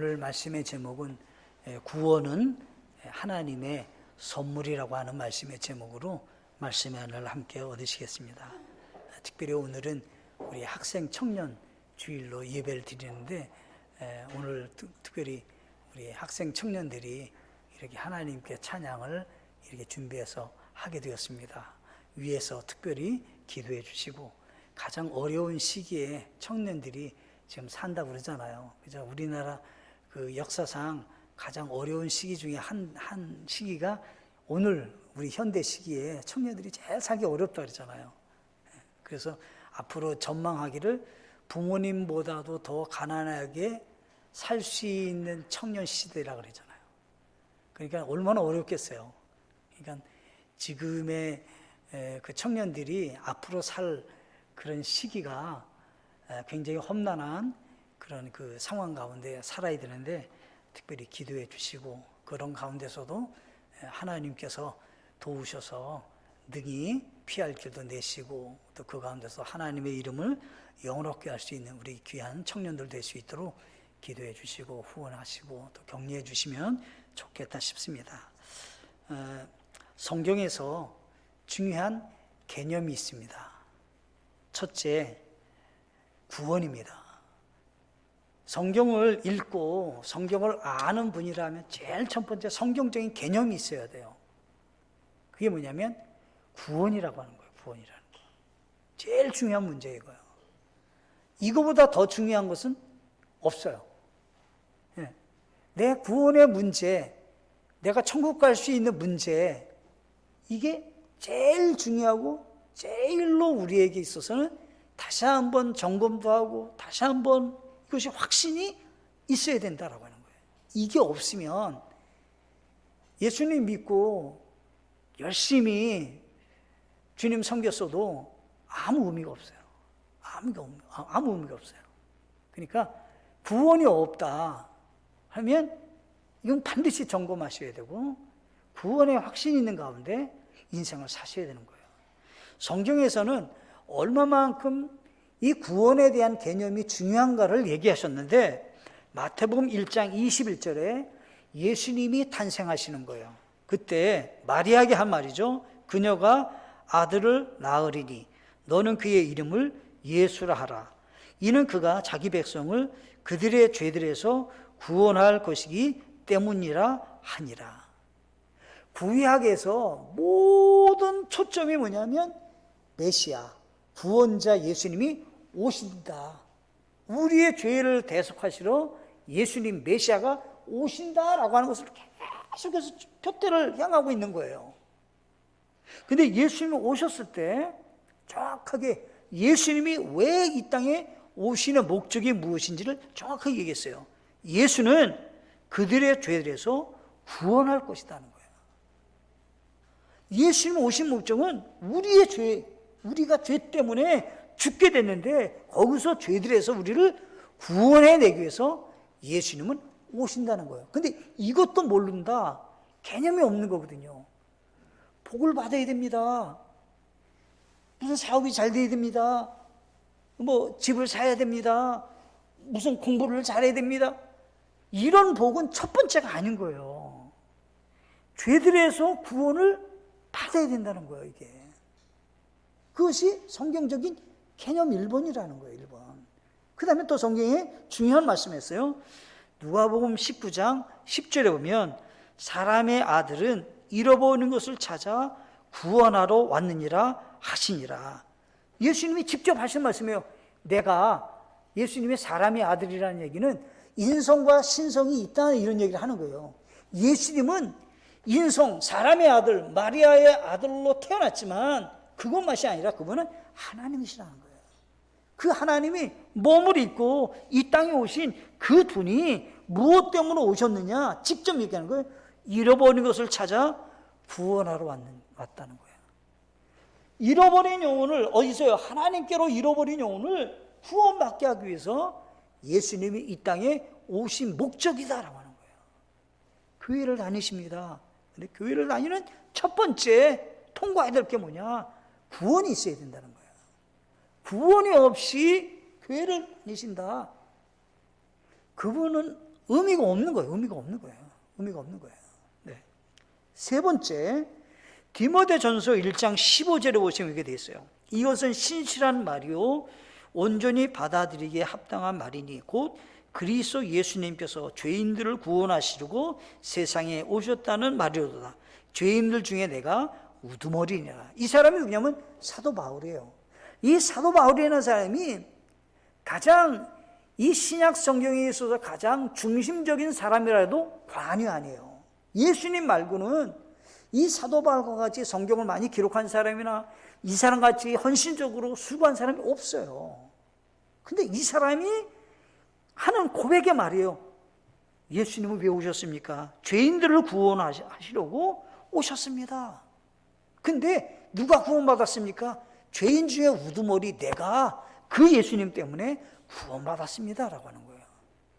오늘 말씀의 제목은 구원은 하나님의 선물이라고 하는 말씀의 제목으로 말씀의 하나를 함께 얻으시겠습니다. 특별히 오늘은 우리 학생 청년 주일로 예배를 드리는데 오늘 특별히 우리 학생 청년들이 이렇게 하나님께 찬양을 이렇게 준비해서 하게 되었습니다. 위에서 특별히 기도해 주시고 가장 어려운 시기에 청년들이 지금 산다고 그러잖아요. 그죠? 우리나라 그 역사상 가장 어려운 시기 중에 한 시기가 오늘 우리 현대 시기에 청년들이 제일 살기 어렵다 그러잖아요. 그래서 앞으로 전망하기를 부모님보다도 더 가난하게 살 수 있는 청년 시대라 그러잖아요. 그러니까 얼마나 어렵겠어요. 그러니까 지금의 그 청년들이 앞으로 살 그런 시기가 굉장히 험난한 그런 그 상황 가운데 살아야 되는데 특별히 기도해 주시고 그런 가운데서도 하나님께서 도우셔서 능히 피할 길도 내시고 또 그 가운데서 하나님의 이름을 영원롭게 할 수 있는 우리 귀한 청년들 될 수 있도록 기도해 주시고 후원하시고 또 격려해 주시면 좋겠다 싶습니다. 성경에서 중요한 개념이 있습니다. 첫째, 구원입니다. 성경을 읽고 성경을 아는 분이라면 제일 첫 번째 성경적인 개념이 있어야 돼요. 그게 뭐냐면 구원이라고 하는 거예요. 구원이라는 거. 제일 중요한 문제 이거예요. 이거보다 더 중요한 것은 없어요. 내 구원의 문제, 내가 천국 갈 수 있는 문제, 이게 제일 중요하고 제일로 우리에게 있어서는 다시 한번 점검도 하고 다시 한번 이것이 확신이 있어야 된다라고 하는 거예요. 이게 없으면 예수님 믿고 열심히 주님 섬겼어도 아무 의미가 없어요. 아무 의미가 없어요. 그러니까 구원이 없다 하면 이건 반드시 점검하셔야 되고 구원의 확신이 있는 가운데 인생을 사셔야 되는 거예요. 성경에서는 얼마만큼 이 구원에 대한 개념이 중요한가를 얘기하셨는데 마태복음 1장 21절에 예수님이 탄생하시는 거예요. 그때 마리아에게 한 말이죠. 그녀가 아들을 낳으리니 너는 그의 이름을 예수라 하라. 이는 그가 자기 백성을 그들의 죄들에서 구원할 것이기 때문이라 하니라. 구약에서 모든 초점이 뭐냐면 메시아, 구원자 예수님이 오신다. 우리의 죄를 대속하시러 예수님 메시아가 오신다라고 하는 것을 계속해서 표대를 향하고 있는 거예요. 근데 예수님이 오셨을 때 정확하게 예수님이 왜 이 땅에 오시는 목적이 무엇인지를 정확하게 얘기했어요. 예수는 그들의 죄들에서 구원할 것이라는 거예요. 예수님 오신 목적은 우리의 죄, 우리가 죄 때문에 죽게 됐는데 거기서 죄들에서 우리를 구원해내기 위해서 예수님은 오신다는 거예요. 근데 이것도 모른다. 개념이 없는 거거든요. 복을 받아야 됩니다. 무슨 사업이 잘 돼야 됩니다. 뭐 집을 사야 됩니다. 무슨 공부를 잘해야 됩니다. 이런 복은 첫 번째가 아닌 거예요. 죄들에서 구원을 받아야 된다는 거예요, 이게. 그것이 성경적인 개념 1번이라는 거예요, 1번. 그 다음에 또 성경에 중요한 말씀했어요. 누가복음 19장 10절에 보면 사람의 아들은 잃어버린 것을 찾아 구원하러 왔느니라 하시니라. 예수님이 직접 하신 말씀이에요. 내가 예수님의 사람의 아들이라는 얘기는 인성과 신성이 있다는 이런 얘기를 하는 거예요. 예수님은 인성, 사람의 아들, 마리아의 아들로 태어났지만 그것만이 아니라 그분은 하나님이시라는 거예요. 그 하나님이 몸을 입고 이 땅에 오신 그 분이 무엇 때문에 오셨느냐 직접 얘기하는 거예요. 잃어버린 것을 찾아 구원하러 왔다는 거예요. 잃어버린 영혼을 어디서요? 하나님께로 잃어버린 영혼을 구원받게 하기 위해서 예수님이 이 땅에 오신 목적이다라고 하는 거예요. 교회를 다니십니다. 근데 교회를 다니는 첫 번째 통과해야 될 게 뭐냐? 구원이 있어야 된다는 거예요. 구원이 없이 교회를 다니신다. 그분은 의미가 없는 거예요. 의미가 없는 거예요. 의미가 없는 거예요. 네. 세 번째, 디모데전서 1장 15절에 보시면 이렇게 되어 있어요. 이것은 신실한 말이요 온전히 받아들이기에 합당한 말이니 곧 그리스도 예수님께서 죄인들을 구원하시려고 세상에 오셨다는 말이로다. 죄인들 중에 내가 우두머리니라. 이 사람이 누구냐면 사도 바울이에요. 이 사도 바울이라는 사람이 가장 이 신약 성경에 있어서 가장 중심적인 사람이라도 과언이 아니에요. 예수님 말고는 이 사도 바울과 같이 성경을 많이 기록한 사람이나 이 사람같이 헌신적으로 수고한 사람이 없어요. 근데 이 사람이 하는 고백의 말이에요. 예수님은 왜 오셨습니까? 죄인들을 구원하시려고 오셨습니다. 근데 누가 구원받았습니까? 죄인 중에 우두머리 내가 그 예수님 때문에 구원받았습니다 라고 하는 거예요.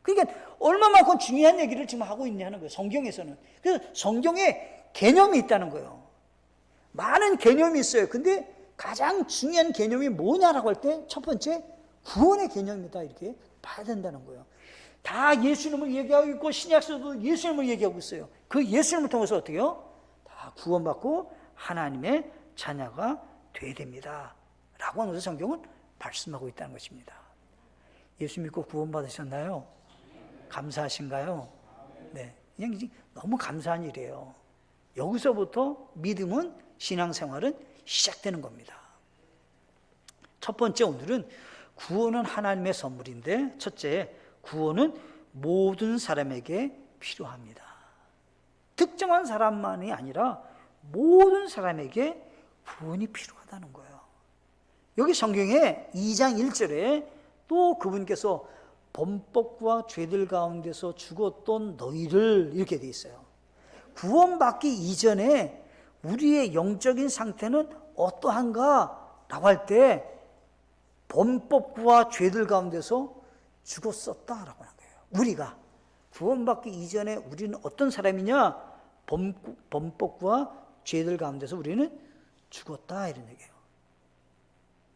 그러니까 얼마만큼 중요한 얘기를 지금 하고 있냐는 거예요. 성경에서는. 그래서 성경에 개념이 있다는 거예요. 많은 개념이 있어요. 근데 가장 중요한 개념이 뭐냐라고 할 때 첫 번째 구원의 개념이다 이렇게 봐야 된다는 거예요. 다 예수님을 얘기하고 있고 신약서도 예수님을 얘기하고 있어요. 그 예수님을 통해서 어떻게 해요? 다 구원받고 하나님의 자녀가 돼야 됩니다 라고 하면서 성경은 말씀하고 있다는 것입니다. 예수 믿고 구원받으셨나요? 감사하신가요? 네, 그냥 너무 감사한 일이에요. 여기서부터 믿음은 신앙생활은 시작되는 겁니다. 첫 번째, 오늘은 구원은 하나님의 선물인데 첫째, 구원은 모든 사람에게 필요합니다. 특정한 사람만이 아니라 모든 사람에게 구원이 필요하다는 거예요. 여기 성경에 2장 1절에 또 그분께서 범법과 죄들 가운데서 죽었던 너희를 이렇게 돼 있어요. 구원받기 이전에 우리의 영적인 상태는 어떠한가 라고 할 때 범법과 죄들 가운데서 죽었었다라고 하는 거예요. 우리가 구원받기 이전에 우리는 어떤 사람이냐? 범법과 죄들 가운데서 우리는 죽었다 이런 얘기예요.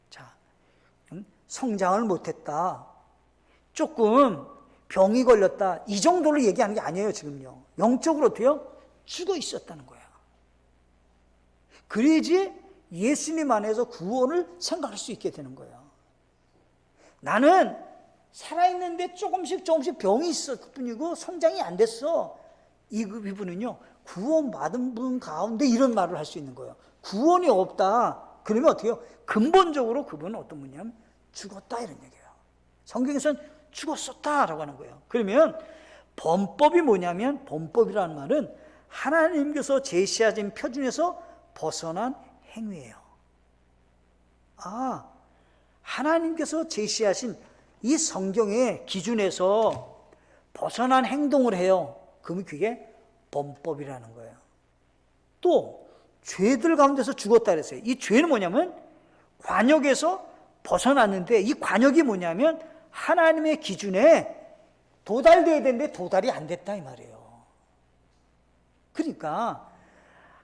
자, 성장을 못했다, 조금 병이 걸렸다, 이 정도로 얘기하는 게 아니에요. 지금요 영적으로 어때요? 죽어 있었다는 거예요. 그래야지 예수님 안에서 구원을 생각할 수 있게 되는 거예요. 나는 살아있는데 조금씩 병이 있었을 뿐이고 성장이 안 됐어. 이분은요 구원받은 분 가운데 이런 말을 할 수 있는 거예요. 구원이 없다 그러면 어떻게 해요? 근본적으로 그분은 어떤 분이냐면 죽었다 이런 얘기예요. 성경에서는 죽었었다라고 하는 거예요. 그러면 범법이 뭐냐면, 범법이라는 말은 하나님께서 제시하신 표준에서 벗어난 행위예요. 아, 하나님께서 제시하신 이 성경의 기준에서 벗어난 행동을 해요. 그러면 그게 범법이라는 거예요. 또 죄들 가운데서 죽었다 그랬어요. 이 죄는 뭐냐면 관역에서 벗어났는데, 이 관역이 뭐냐면 하나님의 기준에 도달돼야 되는데 도달이 안 됐다 이 말이에요. 그러니까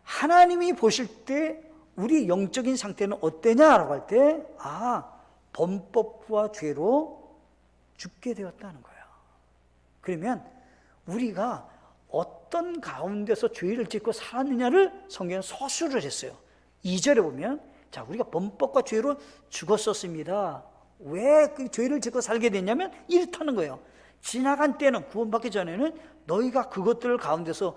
하나님이 보실 때 우리 영적인 상태는 어때냐라고 할 때, 아, 범법과 죄로 죽게 되었다는 거예요. 그러면 우리가 어떤 가운데서 죄를 짓고 살았느냐를 성경은 서술을 했어요. 2절에 보면, 자, 우리가 범법과 죄로 죽었었습니다. 왜 그 죄를 짓고 살게 됐냐면 이렇다는 거예요. 지나간 때는, 구원받기 전에는 너희가 그것들 가운데서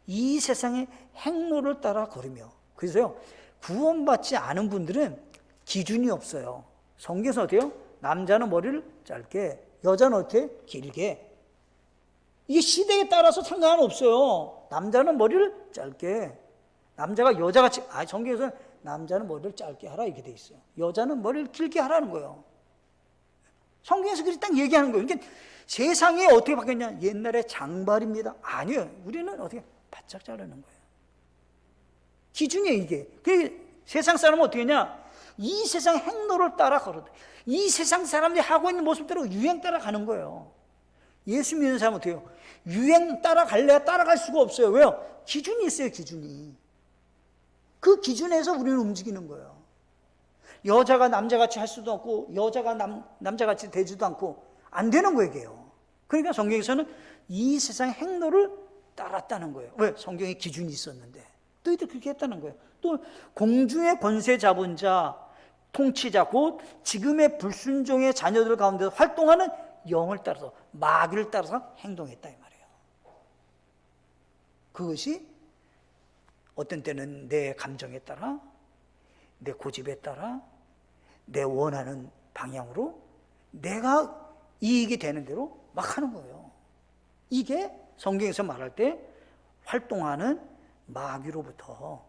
이 세상의 행로를 따라 걸으며, 그래서요 구원받지 않은 분들은 기준이 없어요. 성경에서 어때요? 남자는 머리를 짧게, 여자는 어떻게? 길게. 이게 시대에 따라서 상관없어요. 남자는 머리를 짧게, 남자가 여자같이, 성경에서는 남자는 머리를 짧게 하라 이렇게 돼 있어요. 여자는 머리를 길게 하라는 거예요. 성경에서 그렇게 딱 얘기하는 거예요. 그러니까 세상에 어떻게 바뀌었냐? 옛날에 장발입니다. 아니요. 우리는 어떻게 바짝 자르는 거예요. 기준이에요, 이게. 세상 사람은 어떻게 했냐? 이 세상 행로를 따라 걸어. 이 세상 사람들이 하고 있는 모습대로 유행 따라 가는 거예요. 예수 믿는 사람은 어떻게 해요? 유행 따라갈래야 따라갈 수가 없어요. 왜요? 기준이 있어요, 기준이. 그 기준에서 우리는 움직이는 거예요. 여자가 남자같이 할 수도 없고, 여자가 남자같이 되지도 않고, 안 되는 거예요, 이게요. 그러니까 성경에서는 이 세상 행로를 따랐다는 거예요. 왜? 성경에 기준이 있었는데 너희들 그렇게 했다는 거예요. 또 공중의 권세 잡은 자, 통치자, 곧 지금의 불순종의 자녀들 가운데서 활동하는 영을 따라서, 마귀를 따라서 행동했다 이 말이에요. 그것이 어떤 때는 내 감정에 따라, 내 고집에 따라, 내 원하는 방향으로 내가 이익이 되는 대로 막 하는 거예요. 이게 성경에서 말할 때 활동하는 마귀로부터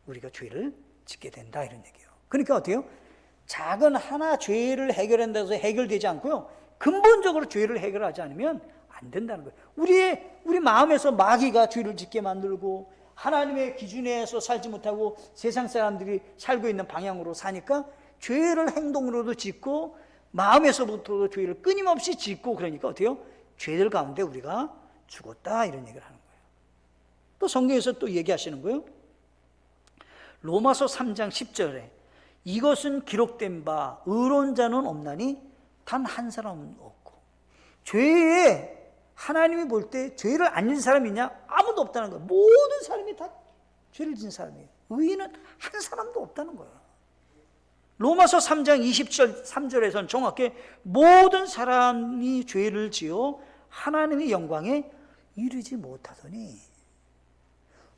우리가 죄를 짓게 된다 이런 얘기예요. 그러니까 어때요? 작은 하나 죄를 해결한다고 해서 해결되지 않고요, 근본적으로 죄를 해결하지 않으면 안 된다는 거예요. 우리 마음에서 마귀가 죄를 짓게 만들고 하나님의 기준에서 살지 못하고 세상 사람들이 살고 있는 방향으로 사니까 죄를 행동으로도 짓고 마음에서부터도 죄를 끊임없이 짓고, 그러니까 어때요? 죄들 가운데 우리가 죽었다 이런 얘기를 하는 거예요. 또 성경에서 또 얘기하시는 거예요. 로마서 3장 10절에 이것은 기록된 바 의로운 자는 없나니 단 한 사람은 없고. 죄에 하나님이 볼 때 죄를 안 지은 사람이 있냐? 아무도 없다는 거예요. 모든 사람이 다 죄를 지은 사람이에요. 의인은 한 사람도 없다는 거예요. 로마서 3장 23절에서는 정확히 모든 사람이 죄를 지어 하나님의 영광에 이르지 못하더니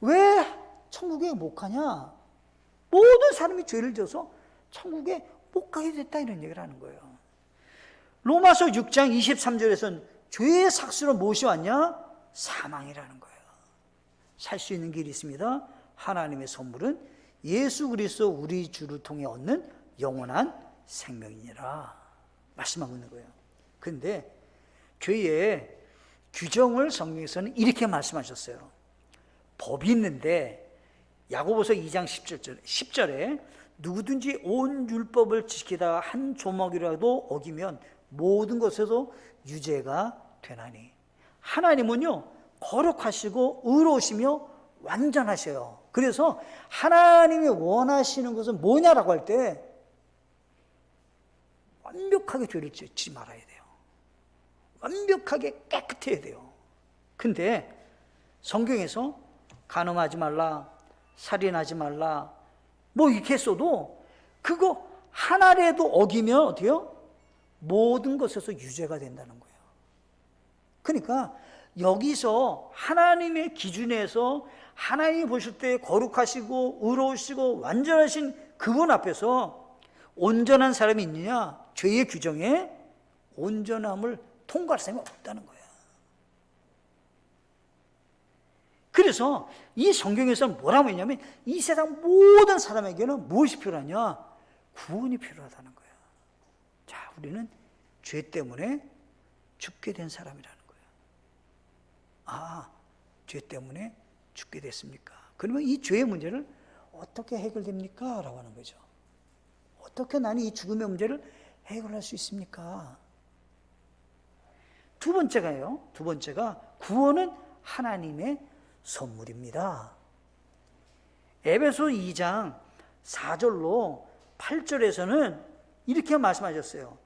왜 천국에 못 가냐? 모든 사람이 죄를 지어서 천국에 못 가게 됐다 이런 얘기를 하는 거예요. 로마서 6장 23절에서는 죄의 삭수로 무엇이 왔냐? 사망이라는 거예요. 살 수 있는 길이 있습니다. 하나님의 선물은 예수 그리스도 우리 주를 통해 얻는 영원한 생명이니라 말씀하고 있는 거예요. 그런데 죄의 규정을 성경에서는 이렇게 말씀하셨어요. 법이 있는데 야고보서 2장 10절에 누구든지 온 율법을 지키다가 한 조목이라도 어기면 모든 것에서 유죄가 되나니 하나님은요 거룩하시고 의로우시며 완전하셔요. 그래서 하나님이 원하시는 것은 뭐냐라고 할 때 완벽하게 죄를 짓지 말아야 돼요. 완벽하게 깨끗해야 돼요. 근데 성경에서 간음하지 말라, 살인하지 말라 뭐 이렇게 써도 그거 하나라도 어기면 어때요? 모든 것에서 유죄가 된다는 거예요. 그러니까 여기서 하나님의 기준에서 하나님이 보실 때 거룩하시고 의로우시고 완전하신 그분 앞에서 온전한 사람이 있느냐? 죄의 규정에 온전함을 통과할 사람이 없다는 거예요. 그래서 이 성경에서는 뭐라고 했냐면 이 세상 모든 사람에게는 무엇이 필요하냐? 구원이 필요하다는 거예요. 자, 우리는 죄 때문에 죽게 된 사람이라는 거예요. 아, 죄 때문에 죽게 됐습니까? 그러면 이 죄의 문제를 어떻게 해결됩니까? 라고 하는 거죠. 어떻게 나는 이 죽음의 문제를 해결할 수 있습니까? 두 번째가 구원은 하나님의 선물입니다. 에베소 2장 4절로 8절에서는 이렇게 말씀하셨어요.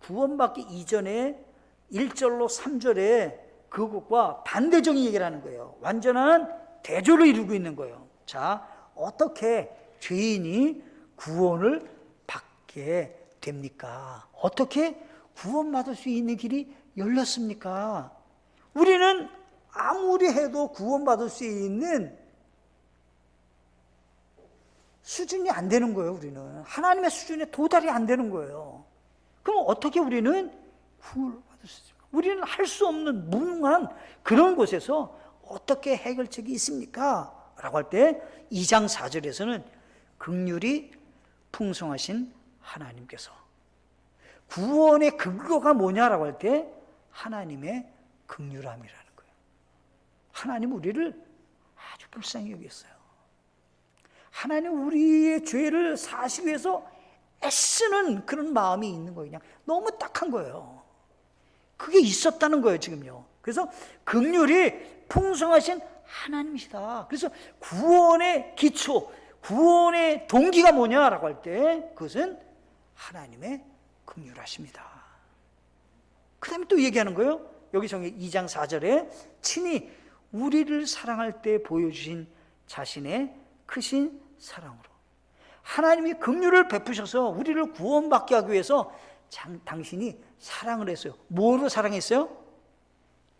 구원받기 이전에 1절로 3절에 그것과 반대적인 얘기를 하는 거예요. 완전한 대조를 이루고 있는 거예요. 자, 어떻게 죄인이 구원을 받게 됩니까? 어떻게 구원받을 수 있는 길이 열렸습니까? 우리는 아무리 해도 구원받을 수 있는 수준이 안 되는 거예요. 우리는 하나님의 수준에 도달이 안 되는 거예요. 그럼 어떻게 우리는 구원을 받을 수 있습니까? 우리는 할 수 없는 무능한 그런 곳에서 어떻게 해결책이 있습니까? 라고 할 때 2장 4절에서는 긍휼이 풍성하신 하나님께서 구원의 근거가 뭐냐라고 할 때 하나님의 긍휼함이라는 거예요. 하나님 우리를 아주 불쌍히 여겼어요. 하나님 우리의 죄를 사시기 위해서 애쓰는 그런 마음이 있는 거예요. 그냥 너무 딱한 거예요. 그게 있었다는 거예요, 지금요. 그래서 긍휼이 풍성하신 하나님이시다. 그래서 구원의 기초, 구원의 동기가 뭐냐라고 할 때 그것은 하나님의 긍휼하십니다. 그 다음에 또 얘기하는 거예요. 여기 성경 2장 4절에 친히 우리를 사랑할 때 보여주신 자신의 크신 사랑으로, 하나님이 긍휼을 베푸셔서 우리를 구원받게 하기 위해서 당신이 사랑을 했어요. 뭐로 사랑했어요?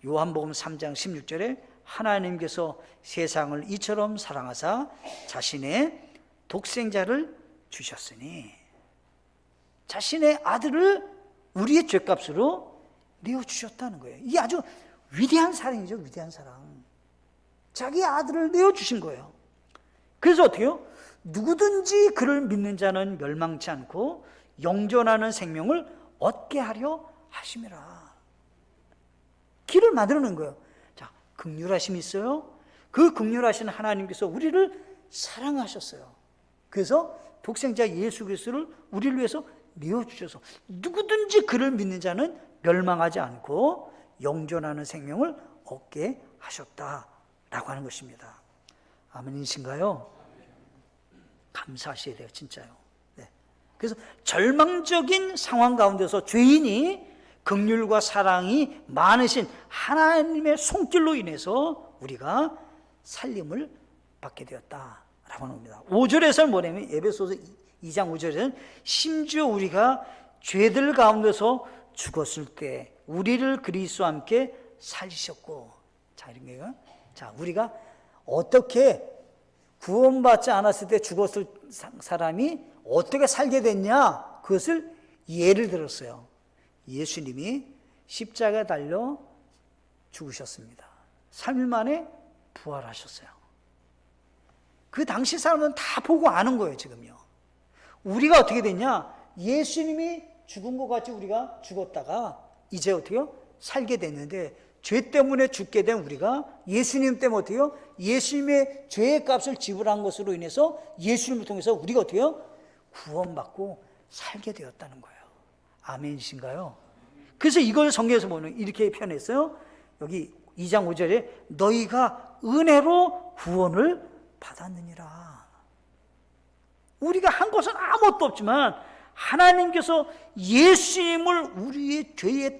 요한복음 3장 16절에 하나님께서 세상을 이처럼 사랑하사 자신의 독생자를 주셨으니, 자신의 아들을 우리의 죄값으로 내어주셨다는 거예요. 이게 아주 위대한 사랑이죠. 위대한 사랑. 자기 아들을 내어주신 거예요. 그래서 어떻게 해요? 누구든지 그를 믿는 자는 멸망치 않고 영존하는 생명을 얻게 하려 하심이라. 길을 만들어 놓은 거예요. 자, 긍휼하심이 있어요. 그 긍휼하신 하나님께서 우리를 사랑하셨어요. 그래서 독생자 예수 그리스도를 우리를 위해서 내어주셔서 누구든지 그를 믿는 자는 멸망하지 않고 영존하는 생명을 얻게 하셨다라고 하는 것입니다. 아멘이신가요? 감사하셔야 돼요, 진짜요. 네. 그래서 절망적인 상황 가운데서 죄인이 긍휼과 사랑이 많으신 하나님의 손길로 인해서 우리가 살림을 받게 되었다라고 하는 겁니다. 5절에서는 뭐냐면, 에베소서 2장 5절에는 심지어 우리가 죄들 가운데서 죽었을 때 우리를 그리스도와 함께 살리셨고, 자, 이런 거예요. 자, 우리가 어떻게 구원받지 않았을 때 죽었을 사람이 어떻게 살게 됐냐, 그것을 예를 들었어요. 예수님이 십자가에 달려 죽으셨습니다. 3일 만에 부활하셨어요. 그 당시 사람은 다 보고 아는 거예요. 지금요. 우리가 어떻게 됐냐, 예수님이 죽은 것 같이 우리가 죽었다가 이제 어떻게요? 살게 됐는데, 죄 때문에 죽게 된 우리가 예수님 때문에 어때요? 예수님의 죄의 값을 지불한 것으로 인해서 예수님을 통해서 우리가 어때요? 구원받고 살게 되었다는 거예요. 아멘이신가요? 그래서 이걸 성경에서 보면 이렇게 표현했어요. 여기 2장 5절에 너희가 은혜로 구원을 받았느니라. 우리가 한 것은 아무것도 없지만 하나님께서 예수님을 우리의 죄의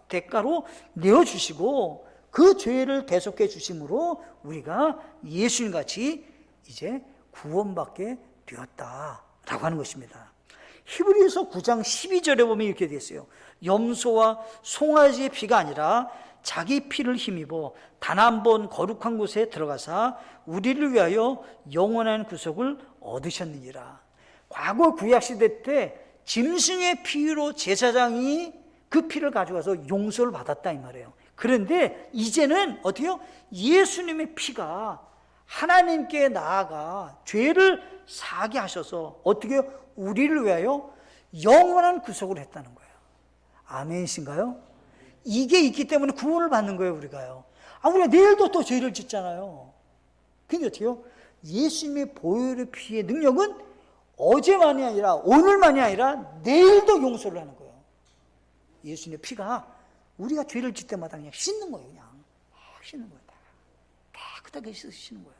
대가로 내어주시고 그 죄를 대속해 주심으로 우리가 예수님같이 이제 구원받게 되었다라고 하는 것입니다. 히브리서 9장 12절에 보면 이렇게 되어 있어요. 염소와 송아지의 피가 아니라 자기 피를 힘입어 단 한 번 거룩한 곳에 들어가사 우리를 위하여 영원한 구속을 얻으셨느니라. 과거 구약시대 때 짐승의 피로 제사장이 그 피를 가져가서 용서를 받았다 이 말이에요. 그런데 이제는 어때요? 예수님의 피가 하나님께 나아가 죄를 사하게 하셔서 어떻게 우리를 위하여 영원한 구속을 했다는 거예요. 아멘이신가요? 이게 있기 때문에 구원을 받는 거예요, 우리가요. 우리가 내일도 또 죄를 짓잖아요. 근데 어때요? 예수님의 보혈의 피의 능력은 어제만이 아니라 오늘만이 아니라 내일도 용서를 하는 거예요. 예수님의 피가 우리가 죄를 짓 때마다 그냥 씻는 거예요. 그냥 씻는 거예요. 깨끗하게 씻으시는 거예요.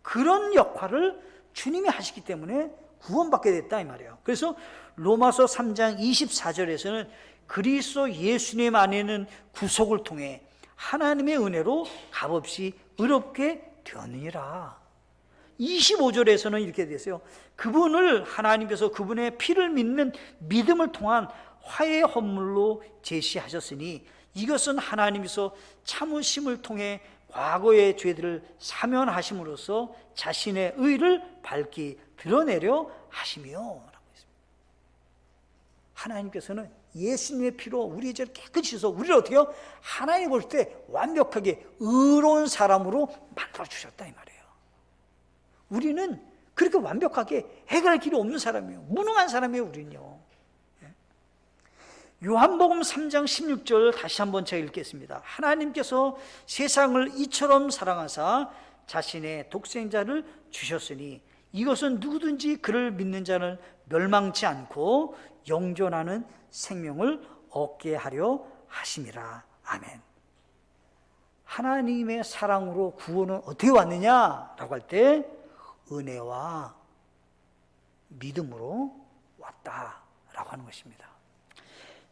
그런 역할을 주님이 하시기 때문에 구원받게 됐다 이 말이에요. 그래서 로마서 3장 24절에서는 그리스도 예수님 안에는 구속을 통해 하나님의 은혜로 값없이 의롭게 되었느니라. 25절에서는 이렇게 됐어요. 그분을 하나님께서 그분의 피를 믿는 믿음을 통한 화해의 헌물로 제시하셨으니 이것은 하나님께서 참으심을 통해 과거의 죄들을 사면하심으로써 자신의 의를 밝히 드러내려 하시며 라고 했습니다. 하나님께서는 예수님의 피로 우리의 죄를 깨끗이 씻어 우리를 어떻게 해요? 하나님 볼 때 완벽하게 의로운 사람으로 만들어주셨다 이 말이에요. 우리는 그렇게 완벽하게 해결할 길이 없는 사람이에요. 무능한 사람이에요, 우리는요. 요한복음 3장 16절 다시 한번 제가 읽겠습니다. 하나님께서 세상을 이처럼 사랑하사 자신의 독생자를 주셨으니 이것은 누구든지 그를 믿는 자는 멸망치 않고 영존하는 생명을 얻게 하려 하심이라. 아멘. 하나님의 사랑으로 구원은 어떻게 왔느냐라고 할 때 은혜와 믿음으로 왔다라고 하는 것입니다.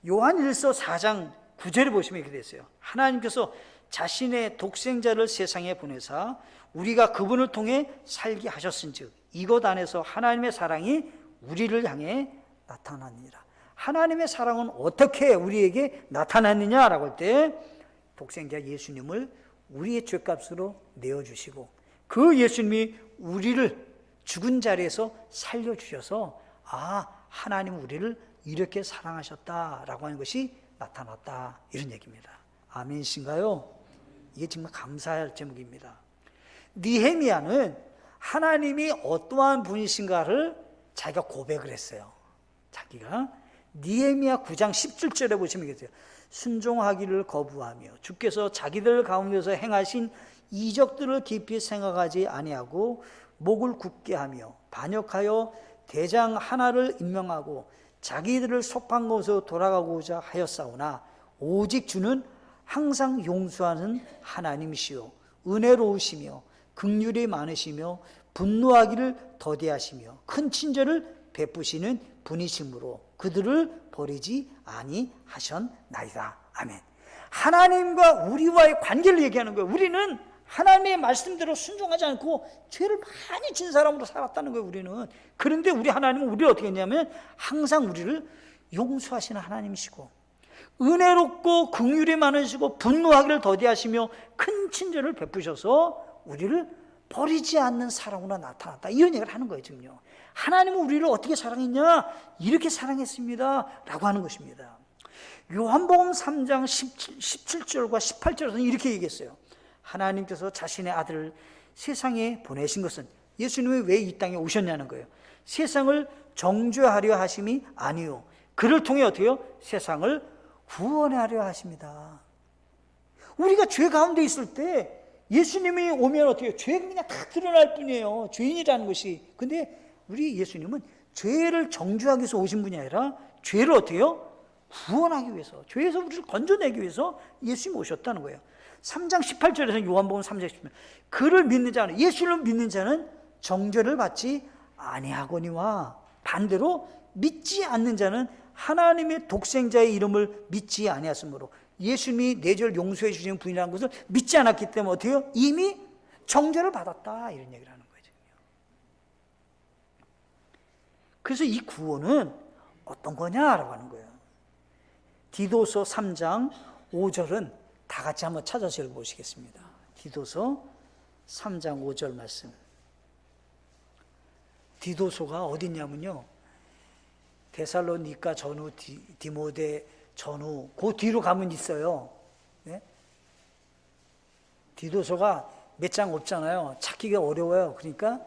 요한일서 4장 9절에 보시면 이렇게 되어 있어요. 하나님께서 자신의 독생자를 세상에 보내사 우리가 그분을 통해 살게 하셨은즉 이것 안에서 하나님의 사랑이 우리를 향해 나타나니라. 하나님의 사랑은 어떻게 우리에게 나타났느냐라고 할 때 독생자 예수님을 우리의 죄값으로 내어주시고 그 예수님이 우리를 죽은 자리에서 살려주셔서 하나님 우리를 이렇게 사랑하셨다라고 하는 것이 나타났다, 이런 얘기입니다. 아멘이신가요? 이게 정말 감사할 제목입니다. 느헤미야는 하나님이 어떠한 분이신가를 자기가 고백을 했어요. 자기가 느헤미야 9장 17절에 보시면 계세요. 순종하기를 거부하며 주께서 자기들 가운데서 행하신 이적들을 깊이 생각하지 아니하고 목을 굳게 하며 반역하여 대장 하나를 임명하고 자기들을 속한 곳으로 돌아가고자 하였사오나 오직 주는 항상 용서하는 하나님이시요 은혜로우시며 긍휼이 많으시며 분노하기를 더디하시며 큰 친절을 베푸시는 분이시므로 그들을 버리지 아니하셨나이다. 아멘. 하나님과 우리와의 관계를 얘기하는 거예요. 우리는 하나님의 말씀대로 순종하지 않고 죄를 많이 진 사람으로 살았다는 거예요. 우리는. 그런데 우리 하나님은 우리를 어떻게 했냐면 항상 우리를 용서하시는 하나님이시고 은혜롭고 긍휼이 많으시고 분노하기를 더디하시며 큰 친절을 베푸셔서 우리를 버리지 않는 사랑으로 나타났다, 이런 얘기를 하는 거예요. 지금요. 하나님은 우리를 어떻게 사랑했냐? 이렇게 사랑했습니다 라고 하는 것입니다. 요한복음 3장 17절과 18절에서는 이렇게 얘기했어요. 하나님께서 자신의 아들을 세상에 보내신 것은, 예수님이 왜 이 땅에 오셨냐는 거예요. 세상을 정죄하려 하심이 아니요 그를 통해 어떻게 해요? 세상을 구원하려 하십니다. 우리가 죄 가운데 있을 때 예수님이 오면 어떻게 해요? 죄가 그냥 다 드러날 뿐이에요. 죄인이라는 것이. 근데 우리 예수님은 죄를 정죄하기 위해서 오신 분이 아니라 죄를 어떻게 해요? 구원하기 위해서, 죄에서 우리를 건져내기 위해서 예수님이 오셨다는 거예요. 3장 18절에서 요한복음 3장 18절, 그를 믿는 자는, 예수를 믿는 자는 정죄를 받지 아니하거니와 반대로 믿지 않는 자는 하나님의 독생자의 이름을 믿지 아니하므로, 예수님이 내 죄를 용서해 주시는 분이라는 것을 믿지 않았기 때문에 어떻게 해요? 이미 정죄를 받았다, 이런 얘기를 하는 거예요. 그래서 이 구원은 어떤 거냐라고 하는 거예요. 디도서 3장 5절은 다 같이 한번 찾아서 읽어보시겠습니다. 디도서 3장 5절 말씀. 디도서가 어디 있냐면요, 데살로니가 전후, 디모데 전후, 그 뒤로 가면 있어요. 네? 디도서가 몇 장 없잖아요. 찾기가 어려워요. 그러니까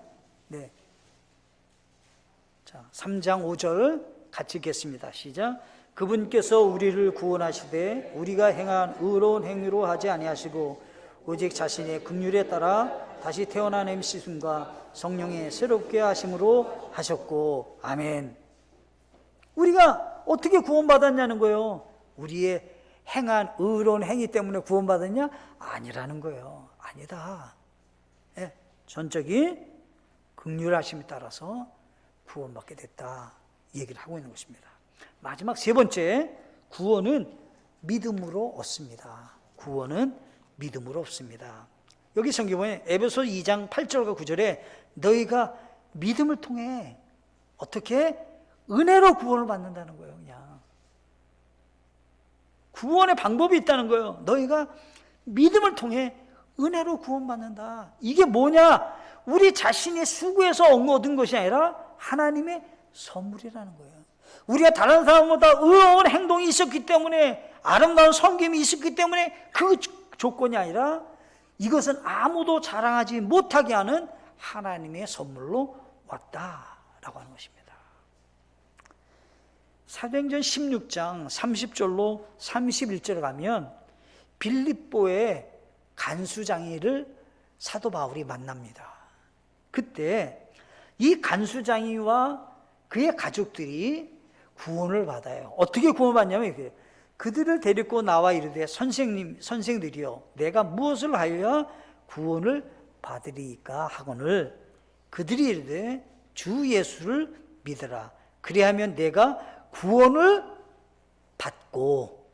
네. 자, 3장 5절 같이 읽겠습니다. 시작. 그분께서 우리를 구원하시되 우리가 행한 의로운 행위로 하지 아니하시고 오직 자신의 긍휼에 따라 다시 태어난 씻음과 성령의 새롭게 하심으로 하셨고. 아멘. 우리가 어떻게 구원받았냐는 거예요. 우리의 행한 의로운 행위 때문에 구원받았냐? 아니라는 거예요. 아니다. 예, 전적인 긍휼하심에 따라서 구원받게 됐다, 이 얘기를 하고 있는 것입니다. 마지막 세 번째, 구원은 믿음으로 얻습니다. 구원은 믿음으로 얻습니다. 여기 성경에 에베소 2장 8절과 9절에 너희가 믿음을 통해 어떻게 은혜로 구원을 받는다는 거예요. 그냥 구원의 방법이 있다는 거예요. 너희가 믿음을 통해 은혜로 구원받는다. 이게 뭐냐? 우리 자신이 수고해서 얻은 것이 아니라 하나님의 선물이라는 거예요. 우리가 다른 사람보다 의로운 행동이 있었기 때문에, 아름다운 섬김이 있었기 때문에 그 조건이 아니라 이것은 아무도 자랑하지 못하게 하는 하나님의 선물로 왔다라고 하는 것입니다. 사도행전 16장 30절로 31절에 가면 빌립보의 간수장이를 사도 바울이 만납니다. 그때 이 간수장이와 그의 가족들이 구원을 받아요. 어떻게 구원받냐면 그들을 데리고 나와 이르되 선생들이여 내가 무엇을 하여야 구원을 받으리까 하거늘 그들이 이르되 주 예수를 믿으라. 그리하면 내가 구원을 받고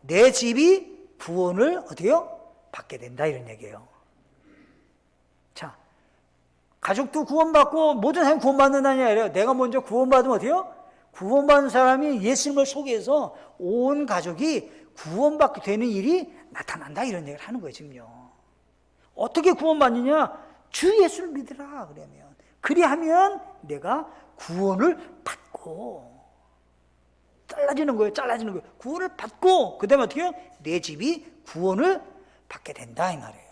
내 집이 구원을 어디요? 받게 된다 이런 얘기예요. 자, 가족도 구원받고 모든 사람이 구원받는다는 게 아니라 내가 먼저 구원받으면 어때요? 구원받은 사람이 예수님을 소개해서 온 가족이 구원받게 되는 일이 나타난다 이런 얘기를 하는 거예요. 지금요. 어떻게 구원받느냐? 주 예수를 믿으라 그러면. 그리하면 내가 구원을 받고 잘라지는 거예요. 구원을 받고 그 다음에 어떻게 해요? 내 집이 구원을 받게 된다 이 말이에요.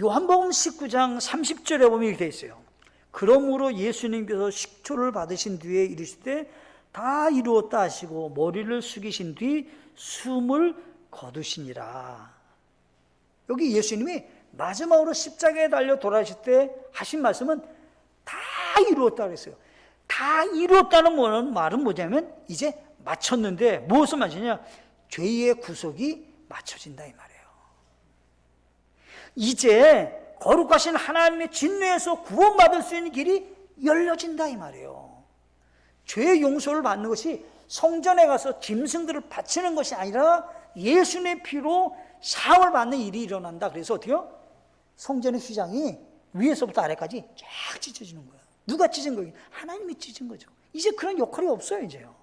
요한복음 19장 30절에 보면 이렇게 되어 있어요. 그러므로 예수님께서 식초를 받으신 뒤에 이르시되 다 이루었다 하시고 머리를 숙이신 뒤 숨을 거두시니라. 여기 예수님이 마지막으로 십자가에 달려 돌아가실 때 하신 말씀은 다 이루었다 그랬어요. 다 이루었다는 말은 뭐냐면 이제 마쳤는데 무엇을 마치냐? 죄의 구속이 마쳐진다 이 말이에요. 이제 거룩하신 하나님의 진노에서 구원받을 수 있는 길이 열려진다 이 말이에요. 죄의 용서를 받는 것이 성전에 가서 짐승들을 바치는 것이 아니라 예수님의 피로 사함을 받는 일이 일어난다. 그래서 어떻게요? 성전의 휘장이 위에서부터 아래까지 쫙 찢어지는 거예요. 누가 찢은 거예요? 하나님이 찢은 거죠. 이제 그런 역할이 없어요 이제요.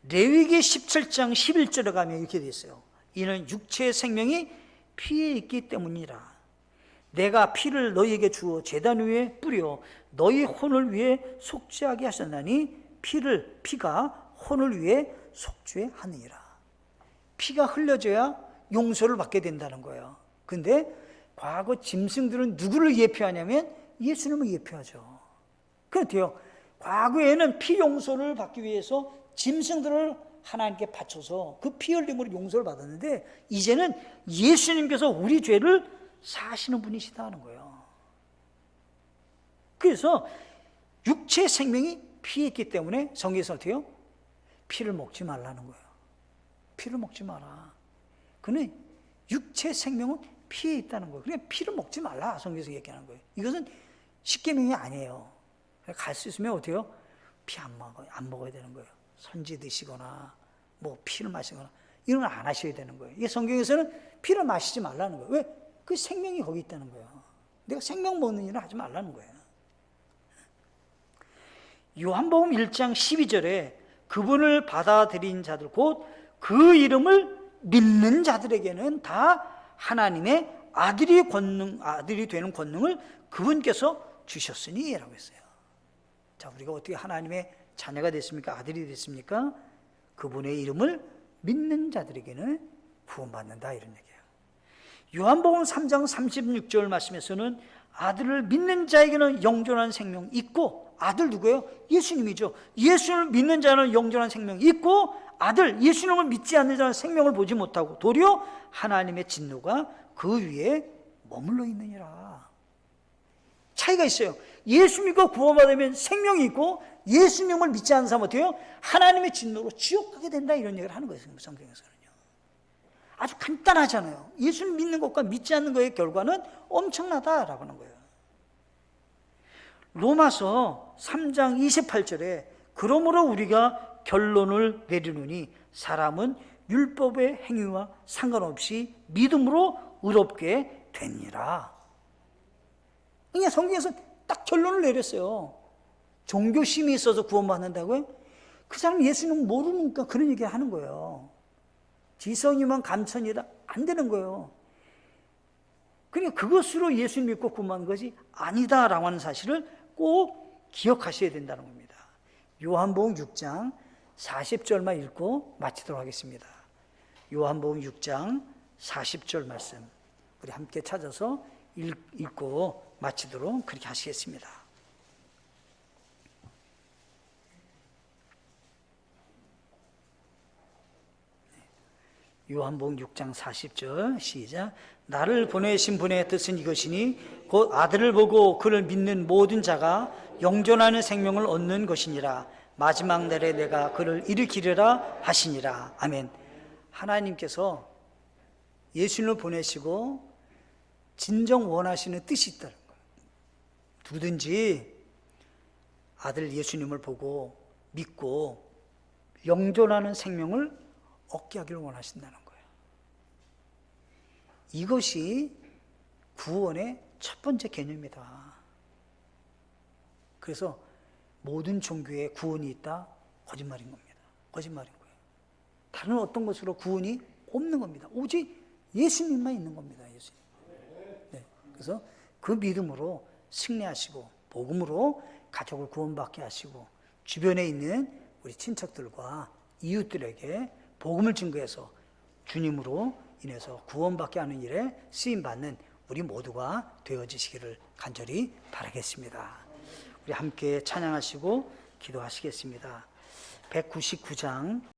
레위기 17장 11절에 가면 이렇게 되어 있어요. 이는 육체의 생명이 피에 있기 때문이라. 내가 피를 너희에게 주어 제단 위에 뿌려 너희 혼을 위해 속죄하게 하셨나니 피가 혼을 위해 속죄하느니라. 피가 흘려져야 용서를 받게 된다는 거예요. 근데 과거 짐승들은 누구를 예표하냐면 예수님을 예표하죠. 그렇대요. 과거에는 피 용서를 받기 위해서 짐승들을 하나님께 바쳐서 그 피 흘림으로 용서를 받았는데 이제는 예수님께서 우리 죄를 사시는 분이시다 하는 거예요. 그래서 육체의 생명이 피에 있기 때문에 성경에서 어떻게 해요? 피를 먹지 말라는 거예요. 피를 먹지 마라. 그는 육체의 생명은 피에 있다는 거예요. 그러니까 피를 먹지 말라 성경에서 얘기하는 거예요. 이것은 십계명이 아니에요. 갈 수 있으면 어떻게 해요? 피 안 먹어야 되는 거예요. 선지 드시거나 뭐 피를 마시거나 이런 걸 안 하셔야 되는 거예요. 이게 성경에서는 피를 마시지 말라는 거예요. 왜? 그 생명이 거기 있다는 거예요. 내가 생명 먹는 일을 하지 말라는 거예요. 요한복음 1장 12절에 그분을 받아들인 자들 곧 그 이름을 믿는 자들에게는 다 하나님의 아들이 되는 권능을 그분께서 주셨으니 라고 했어요. 자, 우리가 어떻게 하나님의 자녀가 됐습니까? 아들이 됐습니까? 그분의 이름을 믿는 자들에게는 구원받는다 이런 얘기예요. 요한복음 3장 36절 말씀에서는 아들을 믿는 자에게는 영존한 생명이 있고, 아들 누구예요? 예수님이죠. 예수를 믿는 자는 영존한 생명이 있고, 아들 예수님을 믿지 않는 자는 생명을 보지 못하고 도리어 하나님의 진노가 그 위에 머물러 있느니라. 차이가 있어요. 예수 믿고 구원받으면 생명이 있고, 예수님을 믿지 않는 사람은 어때요? 하나님의 진노로 지옥 가게 된다 이런 얘기를 하는 거예요. 성경에서는요. 아주 간단하잖아요. 예수를 믿는 것과 믿지 않는 것의 결과는 엄청나다라고 하는 거예요. 로마서 3장 28절에 그러므로 우리가 결론을 내리노니 사람은 율법의 행위와 상관없이 믿음으로 의롭게 되니라. 그러니까 성경에서 딱 결론을 내렸어요. 종교심이 있어서 구원받는다고요? 그 사람 예수는 모르니까 그런 얘기 하는 거예요. 지성이면 감천이다 안 되는 거예요. 그러니까 그것으로 예수 믿고 구원받는 것이 아니다라고 하는 사실을 꼭 기억하셔야 된다는 겁니다. 요한복음 6장 40절만 읽고 마치도록 하겠습니다. 요한복음 6장 40절 말씀 우리 함께 찾아서 읽고 마치도록 그렇게 하시겠습니다. 요한복음 6장 40절 시작. 나를 보내신 분의 뜻은 이것이니 곧 아들을 보고 그를 믿는 모든 자가 영존하는 생명을 얻는 것이니라. 마지막 날에 내가 그를 일으키리라 하시니라. 아멘. 하나님께서 예수님을 보내시고 진정 원하시는 뜻이 있다는 거예요. 누구든지 아들 예수님을 보고 믿고 영존하는 생명을 얻게 하기를 원하신다는 거예요. 이것이 구원의 첫 번째 개념이다. 그래서 모든 종교에 구원이 있다? 거짓말인 겁니다. 거짓말인 거예요. 다른 어떤 것으로 구원이 없는 겁니다. 오직 예수님만 있는 겁니다. 예수님. 네. 그래서 그 믿음으로 승리하시고 복음으로 가족을 구원받게 하시고 주변에 있는 우리 친척들과 이웃들에게 복음을 증거해서 주님으로 인해서 구원받게 하는 일에 쓰임받는 우리 모두가 되어지시기를 간절히 바라겠습니다. 우리 함께 찬양하시고 기도하시겠습니다. 199장